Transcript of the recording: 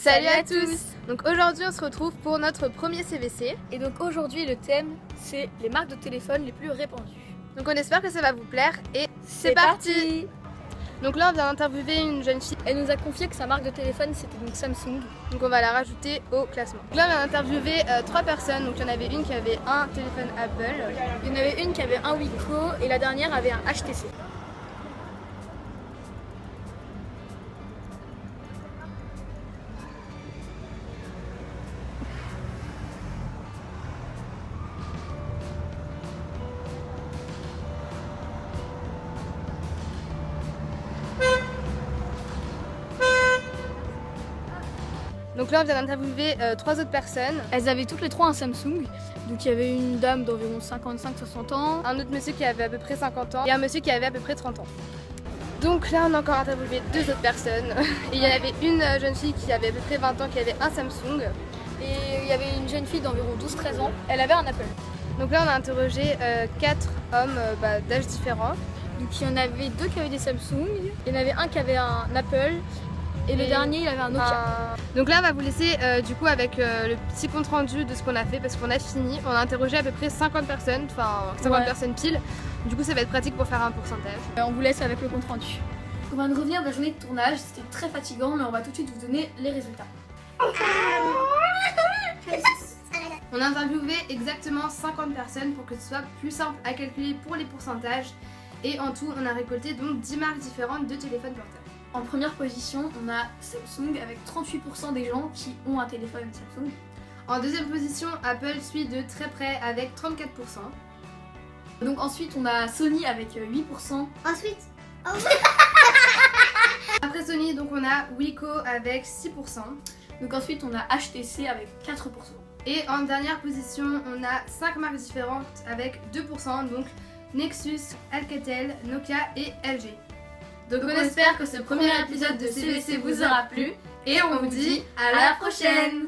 Salut à tous. Donc aujourd'hui on se retrouve pour notre premier CVC. Et donc aujourd'hui le thème c'est les marques de téléphone les plus répandues. Donc on espère que ça va vous plaire et c'est parti. Donc là on vient d'interviewer une jeune fille. Elle nous a confié que sa marque de téléphone c'était donc Samsung. Donc on va la rajouter au classement. Donc là on vient d'interviewer 3 personnes. Donc il y en avait une qui avait un téléphone Apple. Il y en avait une qui avait un Wiko et la dernière avait un HTC. Donc là on vient d'interviewer 3 autres personnes. Elles avaient toutes les 3 un Samsung. Donc il y avait une dame d'environ 55-60 ans, un autre monsieur qui avait à peu près 50 ans et un monsieur qui avait à peu près 30 ans. Donc là on a encore interviewé 2 autres personnes. Et il y en avait une jeune fille qui avait à peu près 20 ans qui avait un Samsung. Et il y avait une jeune fille d'environ 12-13 ans, elle avait un Apple. Donc là on a interrogé 4 hommes d'âge différents. Donc il y en avait 2 qui avaient des Samsung, il y en avait un qui avait un Apple et le dernier il avait un Nokia. Donc là on va vous laisser du coup avec le petit compte rendu de ce qu'on a fait parce qu'on a fini. On a interrogé à peu près 50 personnes, enfin 50 personnes pile. Du coup ça va être pratique pour faire un pourcentage. On vous laisse avec le compte rendu. On va revenir de la journée de tournage, c'était très fatigant mais on va tout de suite vous donner les résultats. On a interviewé exactement 50 personnes pour que ce soit plus simple à calculer pour les pourcentages. Et en tout, on a récolté donc 10 marques différentes de téléphones portables. En première position, on a Samsung avec 38% des gens qui ont un téléphone Samsung. En deuxième position, Apple suit de très près avec 34%. Donc ensuite, on a Sony avec 8%. Ensuite, après Sony, donc on a Wiko avec 6%. Donc ensuite, on a HTC avec 4%. Et en dernière position, on a 5 marques différentes avec 2%, donc Nexus, Alcatel, Nokia et LG. Donc on espère que ce premier épisode de CVC vous aura plu et on vous dit à la prochaine.